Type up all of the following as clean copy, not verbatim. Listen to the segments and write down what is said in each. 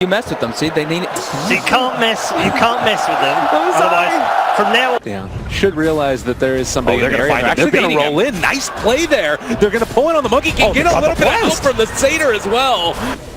You mess with them, see, they need it. So you can't mess with them. Otherwise, from now on, should realize that there is somebody in the area. They're actually going to roll in. Nice play there. They're going to pull in on the Monkey King. Get a little bit of help from the Satyr as well.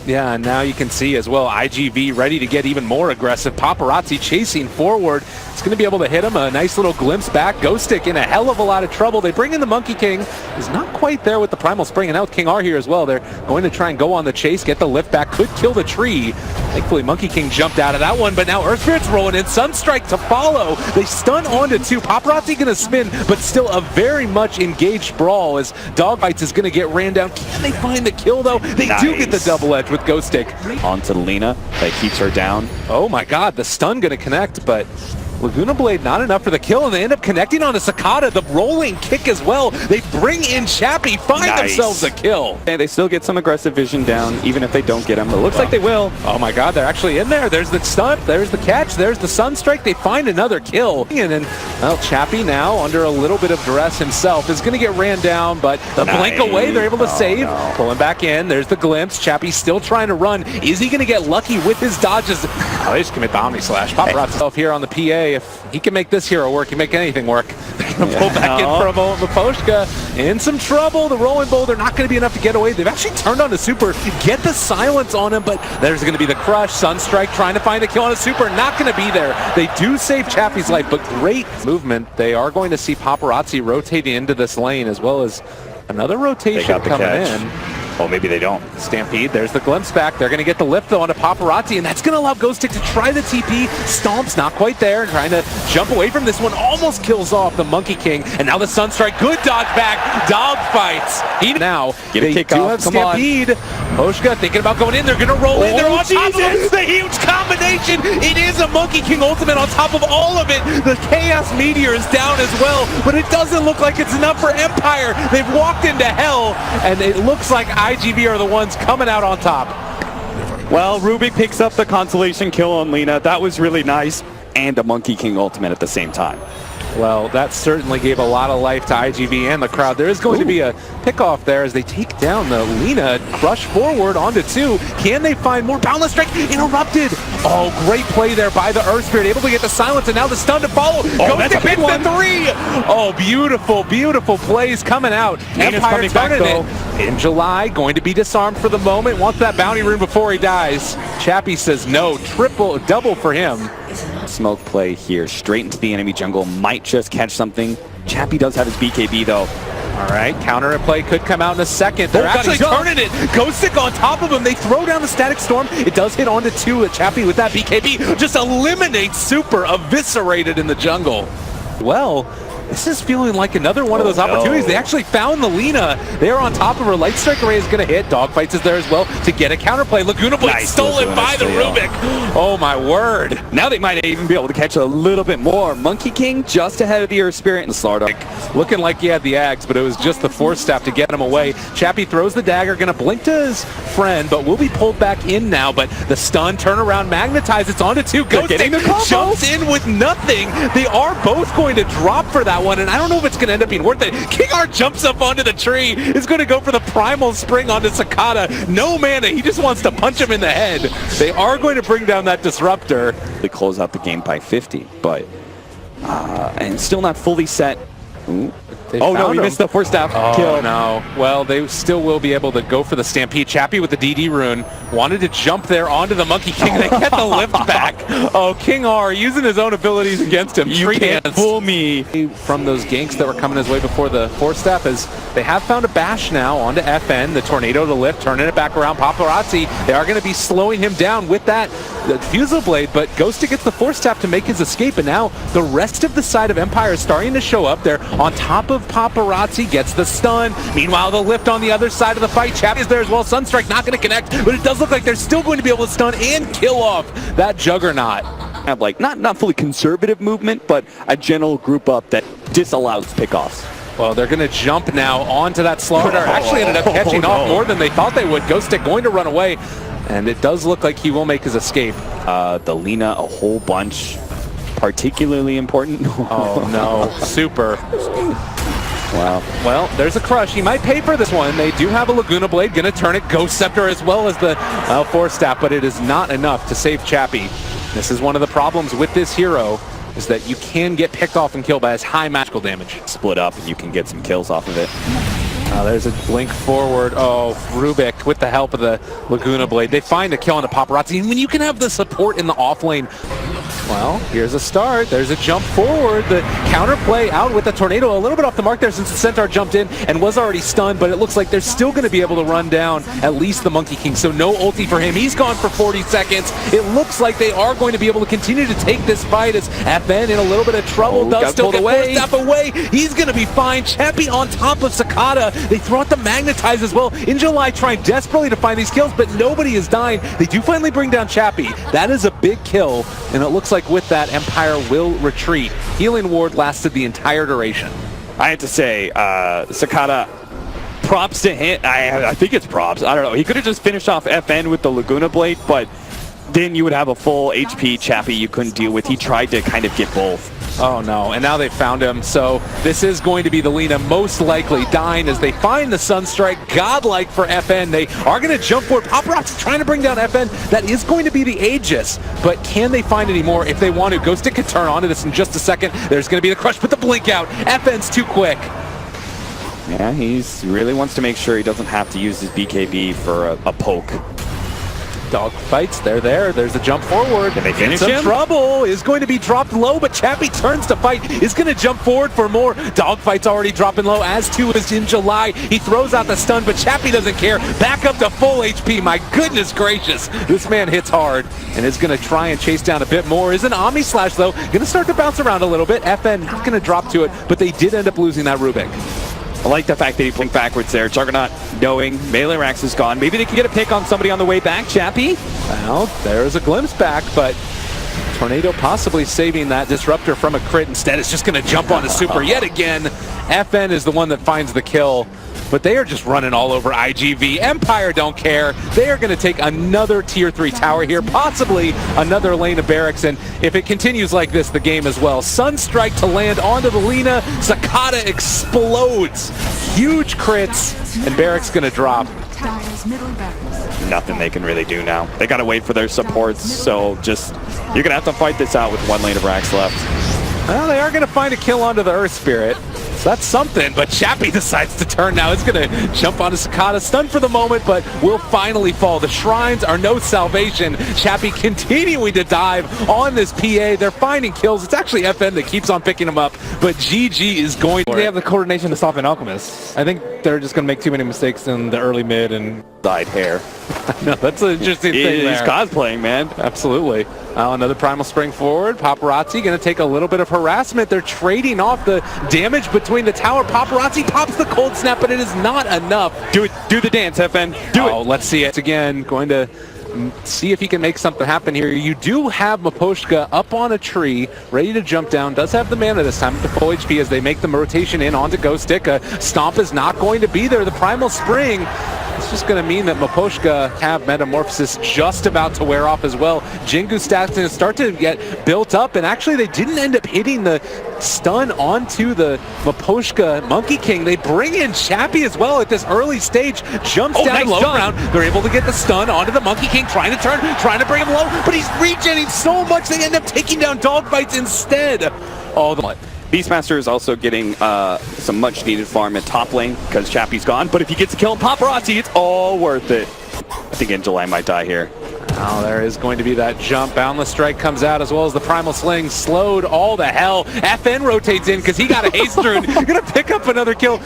Yeah, and now you can see as well, IG.V ready to get even more aggressive. Paparazzi chasing forward. It's going to be able to hit him. A nice little glimpse back. Ghost Stick in a hell of a lot of trouble. They bring in the Monkey King. Is not quite there with the Primal Spring. And now with King R here as well. They're going to try and go on the chase, get the lift back. Could kill the tree. Thankfully, Monkey King jumped out of that one. But now Earth Spirit's rolling in. Sunstrike to follow. They stun onto two. Paparazzi going to spin, but still a very much engaged brawl as Dogbites is going to get ran down. Can they find the kill, though? They do get the double edge with Ghost Stick. Onto Lena, that keeps her down. Oh my god, the stun gonna connect, but Laguna Blade not enough for the kill, and they end up connecting on the Cicada, the rolling kick as well. They bring in Chappie, find themselves a kill. And they still get some aggressive vision down, even if they don't get him. It looks like they will. Oh my god, they're actually in there. There's the stun, there's the catch, there's the Sunstrike. They find another kill. And then, well, Chappie now, under a little bit of duress himself, is gonna get ran down, but the blink away, they're able to save. No. Pulling back in, there's the glimpse. Chappie's still trying to run. Is he gonna get lucky with his dodges? Oh, they just commit the Omni Slash. Paparazzi here on the PA. If he can make this hero work, he can make anything work. They're going to pull back in for a moment. Maposhka in some trouble. The rolling bowl, they're not going to be enough to get away. They've actually turned on the super, get the silence on him, but there's going to be the crush. Sunstrike trying to find a kill on a super, not going to be there. They do save Chappie's life, but great movement. They are going to see Paparazzi rotating into this lane, as well as another rotation coming in. Oh, maybe they don't. Stampede, there's the glimpse back. They're going to get the lift, though, onto Paparazzi, and that's going to allow Ghost Stick to try the TP. Stomp's not quite there, and trying to jump away from this one. Almost kills off the Monkey King, and now the Sunstrike. Good dodge back. Dog fights. Now, they do have Stampede. Poshka thinking about going in. They're going to roll in. They're on top of it. The huge combination. It is a Monkey King ultimate on top of all of it. The Chaos Meteor is down as well, but it doesn't look like it's enough for Empire. They've walked into hell, and it looks like IG.V are the ones coming out on top. Well, Ruby picks up the consolation kill on Lena. That was really nice. And a Monkey King ultimate at the same time. Well, that certainly gave a lot of life to IG.V and the crowd. There is going to be a pick-off there as they take down the Lena, crush forward onto two. Can they find more? Boundless Strike interrupted. Oh, great play there by the Earth Spirit, able to get the silence, and now the stun to follow. That's a big one. The three. Oh, beautiful, beautiful plays coming out. Empire turning it in July, going to be disarmed for the moment. Wants that bounty rune before he dies. Chappie says no, double for him. Smoke play here, straight into the enemy jungle, might just catch something. Chappie does have his BKB though. All right, counter play could come out in a second. They're actually turning it. Ghost Stick on top of him. They throw down the Static Storm. It does hit onto two. Chappie with that BKB just eliminates super, eviscerated in the jungle. Well, this is feeling like another one of those opportunities. They actually found the Lena. They're on top of her. Light Strike Array is going to hit. Dogfights is there as well to get a counterplay. Laguna Blade stolen by the Rubik. Oh my word. Now they might even be able to catch a little bit more. Monkey King just ahead of the Earth Spirit and Slardar. Looking like he had the Ags, but it was just the Force Staff to get him away. Chappie throws the dagger, going to blink to his friend, but will be pulled back in now. But the stun, turnaround, magnetize. It's onto two. Ghost Stick jumps in with nothing. They are both going to drop for that one, and I don't know if it's going to end up being worth it. King R jumps up onto the tree, is going to go for the Primal Spring onto Cicada. No mana, he just wants to punch him in the head. They are going to bring down that Disruptor. They close out the game by 50, but and still not fully set. Ooh. Oh no, he missed the Force Staff kill. No. Well, they still will be able to go for the Stampede. Chappie with the DD rune wanted to jump there onto the Monkey King. They get the lift back. Oh, King R using his own abilities against him. You can't fool me. From those ganks that were coming his way before the Force Staff, is they have found a bash now onto FN. The Tornado to lift, turning it back around. Paparazzi, they are going to be slowing him down with that Fusel Blade, but Ghost Stick gets the Force Staff to make his escape, and now the rest of the side of Empire is starting to show up. They're on top of Paparazzi, gets the stun. Meanwhile, the lift on the other side of the fight. Chappie is there as well. Sunstrike not going to connect, but it does look like they're still going to be able to stun and kill off that Juggernaut. Have like not fully conservative movement, but a general group up that disallows pickoffs. Well, they're going to jump now onto that Slaughter. Actually ended up catching off more than they thought they would. Ghost Stick going to run away, and it does look like he will make his escape. The Lena, a whole bunch, particularly important. Oh no, super. Wow. Well, there's a crush. He might pay for this one. They do have a Laguna Blade. Going to turn it. Ghost Scepter as well as the Force Staff, but it is not enough to save Chappie. This is one of the problems with this hero, is that you can get picked off and killed by his high magical damage. Split up and you can get some kills off of it. There's a blink forward. Oh, Rubik with the help of the Laguna Blade. They find a kill on the Paparazzi. And when you can have the support in the off lane, well, here's a start. There's a jump forward. The counterplay out with the tornado. A little bit off the mark there since the Centaur jumped in and was already stunned, but it looks like they're still going to be able to run down at least the Monkey King. So no ulti for him. He's gone for 40 seconds. It looks like they are going to be able to continue to take this fight as FN in a little bit of trouble. Does still get Force Staff away. He's going to be fine. Chappie on top of Sakata. They throw out the Magnetize as well. In July, trying desperately to find these kills, but nobody is dying. They do finally bring down Chappie. That is a big kill, and it looks like with that, Empire will retreat. Healing Ward lasted the entire duration. I have to say, Sakata, props to him. I think it's props. I don't know. He could have just finished off FN with the Laguna Blade, but then you would have a full HP Chappie you couldn't deal with. He tried to kind of get both. Oh no, and now they found him. So this is going to be the Lina most likely dying as they find the Sunstrike. Godlike for FN. They are going to jump forward. Paparazzi trying to bring down FN. That is going to be the Aegis, but can they find any more if they want to? Ghost can turn onto this in just a second. There's going to be the crush, put the blink out. FN's too quick. Yeah, he really wants to make sure he doesn't have to use his BKB for a poke. Dog fights, they're there. There's a jump forward. Can they finish him? him? Trouble is going to be dropped low, but Chappie turns to fight. Is going to jump forward for more. Dogfight's already dropping low, as too is in July. He throws out the stun, but Chappie doesn't care. Back up to full HP. My goodness gracious. This man hits hard and is going to try and chase down a bit more. Is an Omni Slash, though. Going to start to bounce around a little bit. FN not going to drop to it, but they did end up losing that Rubik. I like the fact that he blinked backwards there. Juggernaut knowing Melee Rax is gone. Maybe they can get a pick on somebody on the way back, Chappie. Well, there's a glimpse back, but Tornado possibly saving that Disruptor from a crit. Instead, it's just going to jump onto Super yet again. FN is the one that finds the kill, but they are just running all over IG.V. Empire don't care. They are going to take another tier 3 tower here, possibly another lane of barracks, and if it continues like this, the game as well. Sunstrike to land onto the Lina. Sakata explodes. Huge crits, and barracks going to drop. Nothing they can really do now. They got to wait for their supports, so just, you're going to have to fight this out with one lane of racks left. Well, they are going to find a kill onto the Earth Spirit. So that's something, but Chappie decides to turn now. It's going to jump onto Sakata, stunned for the moment, but will finally fall. The Shrines are no salvation. Chappie continuing to dive on this PA. They're finding kills. It's actually FN that keeps on picking them up, but GG is going for it. They have the coordination to stop an Alchemist. I think they're just going to make too many mistakes in the early mid and Dyed hair. No, that's an interesting thing there. He's cosplaying, man. Absolutely. Another Primal Spring forward. Paparazzi going to take a little bit of harassment. They're trading off the damage between the tower. Paparazzi pops the cold snap, but it is not enough. Do it. Do the dance, FN. Do it. Let's see it again. Going to see if he can make something happen here. You do have Miposhka up on a tree, ready to jump down. Does have the mana this time to full HP as they make the rotation in onto Ghost Dicka. Stomp is not going to be there. The Primal Spring, it's just going to mean that Miposhka have Metamorphosis just about to wear off as well. Jingu's stats going to start to get built up, and actually they didn't end up hitting the stun onto the Miposhka Monkey King. They bring in Chappie as well at this early stage. Jumps down low ground. They're able to get the stun onto the Monkey King, trying to turn, trying to bring him low, but he's regenerating so much they end up taking down Dogfights instead. Oh, the Beastmaster is also getting some much needed farm at top lane because Chappie's gone, but if he gets a kill on Paparazzi, it's all worth it. I think Angelai might die here. Oh, there is going to be that jump. Boundless Strike comes out as well as the Primal Sling slowed all the hell. FN rotates in because he got a haste rune. Gonna pick up another kill.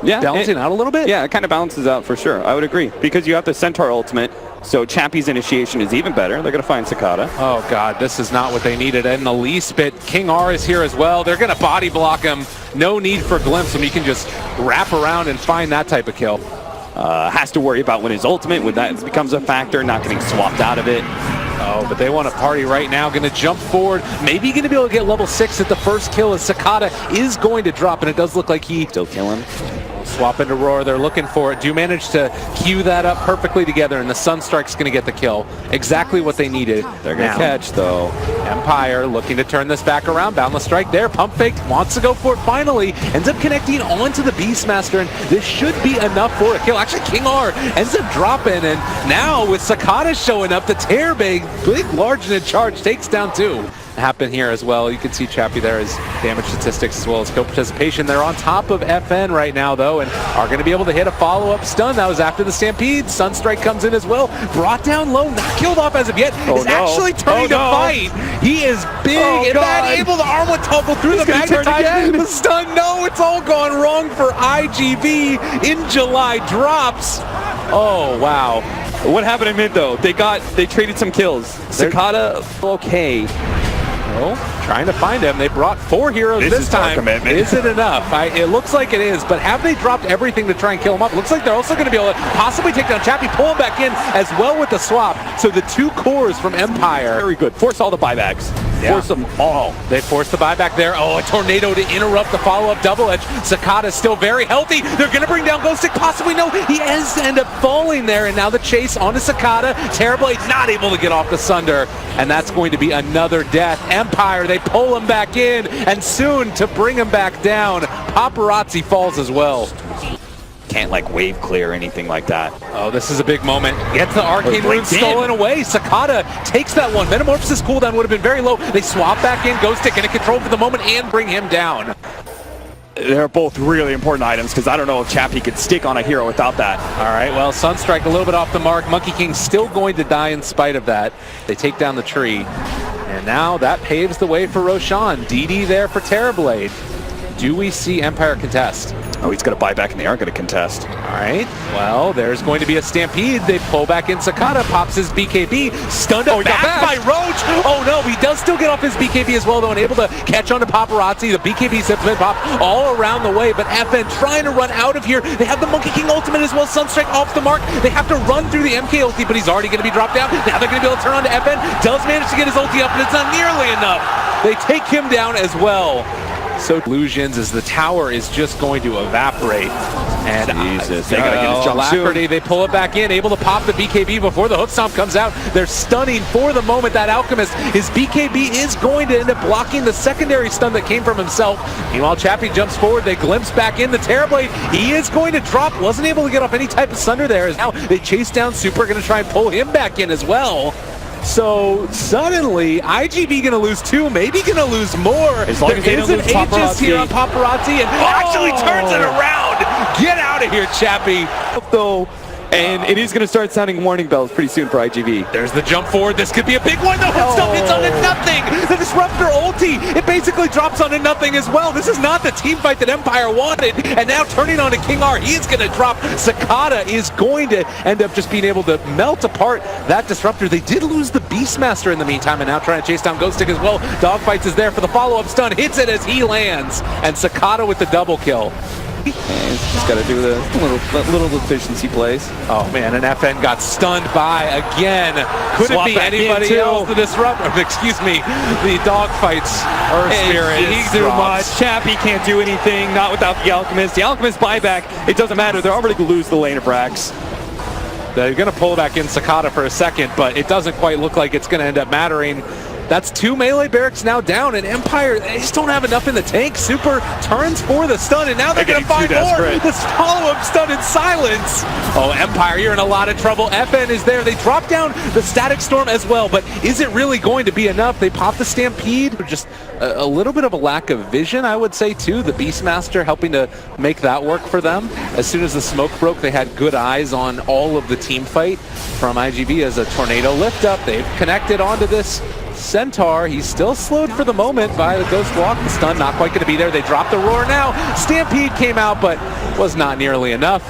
Yeah, balancing out a little bit? Yeah, it kind of balances out for sure. I would agree. Because you have the Centaur ultimate, so Chappie's initiation is even better. They're going to find Sakata. Oh, God, this is not what they needed in the least bit. King R is here as well. They're going to body block him. No need for Glimpse when you can just wrap around and find that type of kill. Has to worry about when his ultimate, when that becomes a factor, not getting swapped out of it. Oh, but they want to party right now. Going to jump forward. Maybe going to be able to get level 6 at the first kill as Sakata is going to drop, and it does look like he... Still killing. Swap into Roar. They're looking for it. Do manage to cue that up perfectly together, and the Sunstrike's going to get the kill. Exactly what they needed. They're going to catch, though. Empire looking to turn this back around. Boundless strike there. Pump fake. Wants to go for it finally. Ends up connecting onto the Beastmaster, and this should be enough for a kill. Actually, King R ends up dropping, and now with Sakata showing up, the tear big, large, and in charge takes down 2. Happen here as well. You can see Chappie there as damage statistics as well as kill participation. They're on top of FN right now though, and are going to be able to hit a follow-up stun. That was after the Stampede. Sunstrike comes in as well. Brought down low, not killed off as of yet. Is actually turning to fight. He is big and that able to armlet toggle through the magnetize. The stun, no, it's all gone wrong for IG.V. In July drops. Oh, wow. What happened in mid though? They traded some kills. Sakata, okay. Well, trying to find him. They brought 4 heroes this time. Is it enough? It looks like it is, but have they dropped everything to try and kill him up? Looks like they're also going to be able to possibly take down Chappie, pull him back in as well with the swap. So the 2 cores from Empire. Very good. Force all the buybacks. Yeah. Force them all. They forced the buyback there. Oh, a tornado to interrupt the follow-up double edge. Sakata's still very healthy. They're going to bring down Ghostic. Possibly no. He has to end up falling there, and now the chase onto Sakata. Terrorblade not able to get off the Sunder, and that's going to be another death. Empire, they pull him back in, and soon to bring him back down. Paparazzi falls as well. Can't like wave clear or anything like that. Oh, this is a big moment. Gets the arcane rune stolen away. Sakata takes that one. Metamorphosis cooldown would have been very low. They swap back in. Ghostic in a control for the moment and bring him down. They're both really important items because I don't know if Chappie could stick on a hero without that. All right, well, Sunstrike a little bit off the mark. Monkey King still going to die in spite of that. They take down the tree. And now that paves the way for Roshan. DD there for Terrorblade. Do we see Empire contest? Oh, he's going to buy back and they aren't going to contest. All right, well, there's going to be a stampede. They pull back in Sakata, pops his BKB, stunned up back by Roach. Oh no, he does still get off his BKB as well, though, and able to catch on to Paparazzi. The BKB Zipman pop all around the way, but FN trying to run out of here. They have the Monkey King ultimate as well. Sunstrike off the mark. They have to run through the MK ulti, but he's already going to be dropped down. Now they're going to be able to turn on to FN. Does manage to get his ulti up, but it's not nearly enough. They take him down as well. So illusions as the tower is just going to evaporate. And Jesus, they gotta get his jump soon. They pull it back in, able to pop the BKB before the hook stomp comes out. They're stunning for the moment that Alchemist. His BKB is going to end up blocking the secondary stun that came from himself. Meanwhile, Chappie jumps forward. They glimpse back in the Terrorblade. He is going to drop. Wasn't able to get off any type of Sunder there. Now they chase down Super, going to try and pull him back in as well. So suddenly, IG.V gonna lose 2, maybe gonna lose more. As long as they don't lose Aegis here on Paparazzi, and actually turns it around. Get out of here, Chappie. Though, and it is going to start sounding warning bells pretty soon for IG.V. There's the jump forward. This could be a big one. The hook stomp hits onto nothing. The Disruptor ulti, it basically drops onto nothing as well. This is not the team fight that Empire wanted. And now turning on to King R, he is going to drop. Sakata is going to end up just being able to melt apart that Disruptor. They did lose the Beastmaster in the meantime, and now trying to chase down Ghostic as well. Dogfights is there for the follow-up stun. Hits it as he lands. And Sakata with the double kill. Just got to do the little efficiency plays. Oh man, and FN got stunned by again. Could it be anybody else? The disruptor, excuse me, the dogfights. Earth Spirit is too much. Chappie can't do anything, not without the Alchemist. The Alchemist buyback, it doesn't matter. They're already going to lose the lane of Rax. They're going to pull back in Sakata for a second, but it doesn't quite look like it's going to end up mattering. That's 2 melee barracks now down, and Empire, they just don't have enough in the tank. Super turns for the stun, and now they're going to find more. This follow-up stun in silence. Oh, Empire, you're in a lot of trouble. FN is there. They drop down the Static Storm as well, but is it really going to be enough? They pop the Stampede. Just a little bit of a lack of vision, I would say, too. The Beastmaster helping to make that work for them. As soon as the smoke broke, they had good eyes on all of the team fight from IG.V as a tornado lift up. They've connected onto this Centaur. He's still slowed for the moment by the Ghost Walk. The stun not quite going to be there. They drop the roar now. Stampede came out, but was not nearly enough.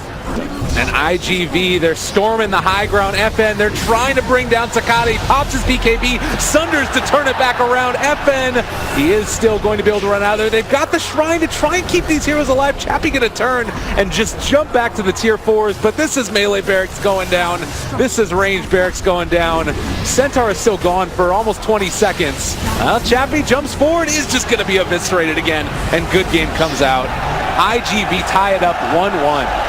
And IG.V, they're storming the high ground. FN, they're trying to bring down Sakata. He pops his BKB, Sunders to turn it back around. FN, he is still going to be able to run out of there. They've got the Shrine to try and keep these heroes alive. Chappie going to turn and just jump back to the tier 4s, but this is melee barracks going down. This is range barracks going down. Centaur is still gone for almost 20 seconds. Well, Chappie jumps forward, is just going to be eviscerated again, and good game comes out. IG.V tie it up 1-1.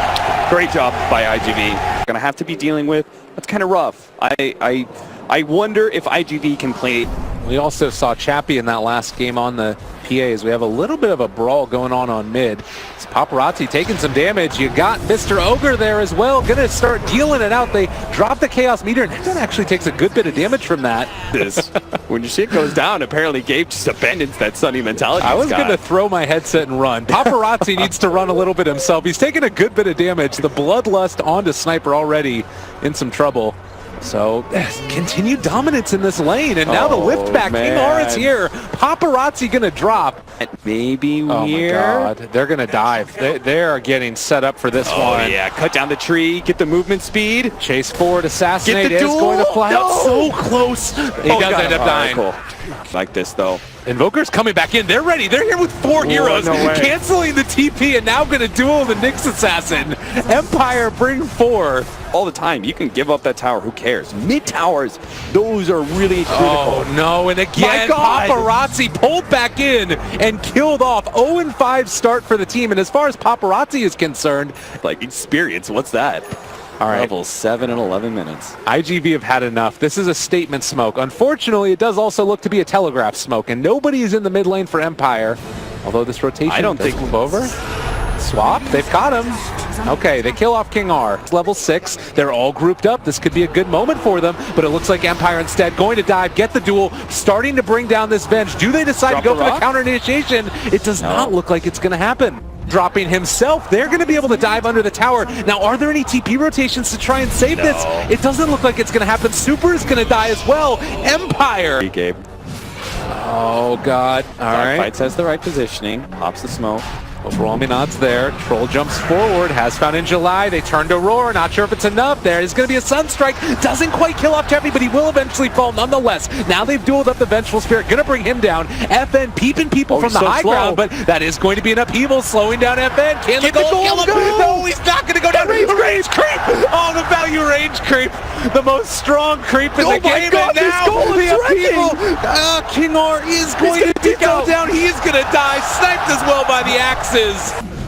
Great job by IG.V. Gonna have to be dealing with. That's kind of rough. I wonder if IG.V can play We also saw Chappie in that last game on the PAs. We have a little bit of a brawl going on mid. It's Paparazzi taking some damage. You got Mr. Ogre there as well. Gonna start dealing it out. They drop the Chaos Meteor, and that actually takes a good bit of damage from that. When your shit goes down, apparently Gabe just abandons that Sunny mentality. I was gonna throw my headset and run. Paparazzi needs to run a little bit himself. He's taking a good bit of damage. The Bloodlust onto Sniper already in some trouble. So, continued dominance in this lane, and now the lift back. King Aura's here. Paparazzi gonna drop. Maybe we're... Oh my god, they're gonna dive. They are getting set up for this one. Oh yeah, cut down the tree, get the movement speed. Chase forward, assassinate Get the is duel. going to fly out. So close. He does end up dying. Cool. Like this though. Invoker's coming back in. They're ready. They're here with 4 heroes. No way. Canceling the TP and now going to duel the Nyx Assassin. Empire bring 4. All the time, you can give up that tower. Who cares? Mid towers, those are really critical. Oh no! And again, Paparazzi pulled back in and killed off. 0-5 start for the team. And as far as Paparazzi is concerned, Like experience, what's that? all right, Level 7 in 11 minutes. IG.V have had enough. This is a statement smoke. Unfortunately, it does also look to be a telegraph smoke, and nobody is in the mid lane for Empire. Although this rotation, I don't think move over. Swap. They've caught him. Okay, they kill off King R. Level 6. They're all grouped up. This could be a good moment for them, but it looks like Empire instead going to dive, get the duel, starting to bring down this bench. Do they decide to go for the counter initiation? It does not look like it's going to happen. Dropping himself, they're going to be able to dive under the tower. Now, are there any TP rotations to try and save this? It doesn't look like it's going to happen. Super is going to die as well. Empire. Gabe. Oh, God. All right. Fights has the right positioning. Pops the smoke. Overall odds there. Troll jumps forward. Has found in July. They turn to Roar. Not sure if it's enough. There is going to be a Sunstrike. Doesn't quite kill off Chappie, but he will eventually fall nonetheless. Now they've dueled up the Vengeful Spirit. Going to bring him down. FN peeping people from the high ground, but that is going to be an upheaval, slowing down FN. Can the goal kill him? No, he's not going to go down. Range creep. Oh, the value range creep. The most strong creep in the game. God, and now the upheaval. King R is going to go down. He is going to die. Sniped as well by the axes.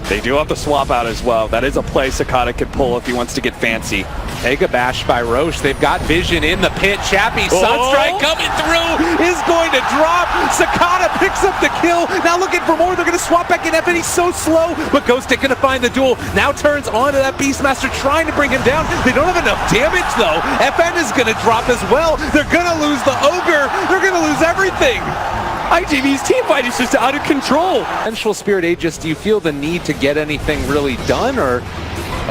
They do have to swap out as well. That is a play Sakata could pull if he wants to get fancy. Mega Bash by Roche. They've got Vision in the pit. Chappie, Sunstrike coming through, is going to drop. Sakata picks up the kill. Now looking for more. They're going to swap back in. FN, he's so slow, but Ghostic going to find the duel. Now turns onto that Beastmaster, trying to bring him down. They don't have enough damage, though. FN is going to drop as well. They're going to lose the Ogre. They're going to lose everything. IG.V's team fight is just out of control. Vengeful Spirit Aegis, do you feel the need to get anything really done, or...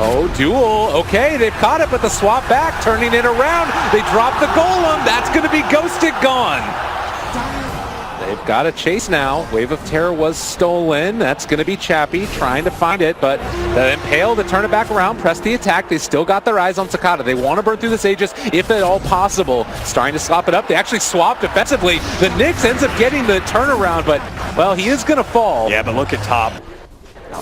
Oh, duel. Okay, they've caught it, but the swap back, turning it around. They drop the Golem. That's going to be Ghosted gone. They've got a chase now. Wave of Terror was stolen. That's going to be Chappie trying to find it, but the Impale to turn it back around, press the attack. They still got their eyes on Sakata. They want to burn through this Aegis if at all possible. Starting to slop it up. They actually swapped defensively. The Nyx ends up getting the turnaround, but, well, he is going to fall. Yeah, but look at top.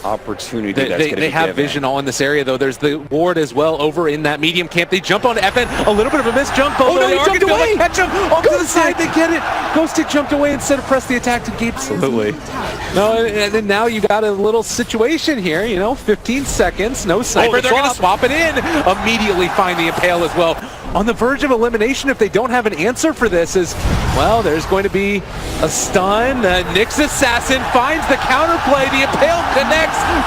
Opportunity they have vision all in this area, though. There's the ward as well over in that medium camp. They jump on FN. A little bit of a miss jump. Oh, no, he jumped away. Catch him off to the side. They get it. Ghostic jumped away instead of press the attack to Gabe. Absolutely. No, and then now you got a little situation here. You know, 15 seconds. No sniper. They're going to swap it in. Immediately find the Impale as well. On the verge of elimination if they don't have an answer for this is, well, there's going to be a stun. Nyx Assassin finds the counterplay. The Impale connects.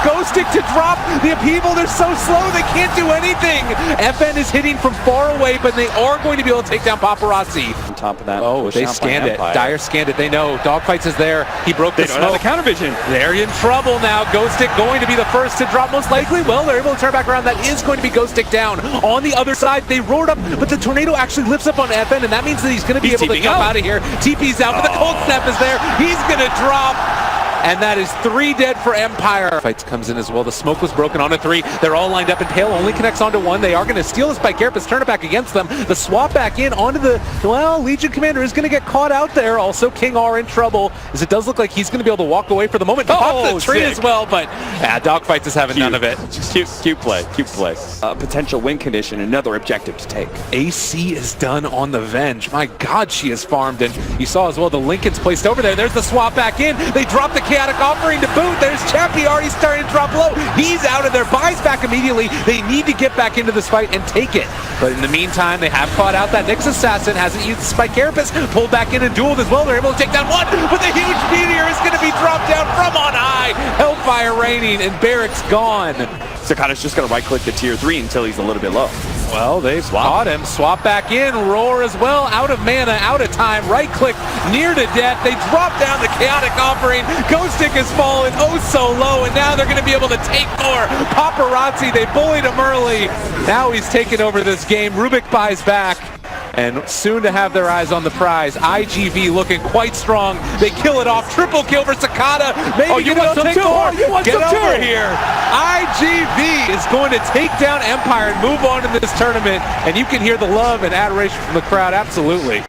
Ghostic to drop. The upheaval, they're so slow they can't do anything. FN is hitting from far away, but they are going to be able to take down Paparazzi. On top of that, oh, they scanned it. Dire scanned it. They know. Dogfights is there. He broke the smoke. They don't have the counter vision. They're in trouble now. Ghostic going to be the first to drop most likely. Well, they're able to turn back around. That is going to be Ghostic down. On the other side, they roared up, but the tornado actually lifts up on FN, and that means that he's going to be able to jump out of here. TP's out, but the cold snap is there. He's going to drop. And that is 3 dead for Empire. Fights comes in as well. The smoke was broken onto 3. They're all lined up, and Pale only connects onto 1. They are going to steal this by Carapace, turn it back against them. The swap back in onto the, well, Legion Commander is going to get caught out there. Also, King R in trouble, as it does look like he's going to be able to walk away for the moment. Pops the tree as well, but Dogfights is having none of it. Cute play. Potential win condition, another objective to take. AC is done on the Venge. My God, she is farmed, and you saw as well the Lincoln's placed over there. There's the swap back in. They drop the Chaotic Offering to boot. There's Chappie already starting to drop low. He's out of there, buys back immediately. They need to get back into this fight and take it. But in the meantime, they have caught out that Nyx Assassin, hasn't used the Spike Carapace, pulled back in and dueled as well. They're able to take down one, but the huge meteor is going to be dropped down from on high. Hellfire raining, and Barrick's gone. Sakata's just going to right-click the tier 3 until he's a little bit low. Well, they've caught him. Swap back in. Roar as well. Out of mana, out of time. Right-click, near to death. They drop down the Chaotic Offering. Ghost Stick has fallen oh so low, and now they're going to be able to take more. Paparazzi, they bullied him early. Now he's taken over this game. Rubik buys back. And soon to have their eyes on the prize. IG.V looking quite strong. They kill it off. Triple kill for Sakata. Maybe you want some too? Get over here. IG.V is going to take down Empire and move on to this tournament. And you can hear the love and adoration from the crowd. Absolutely.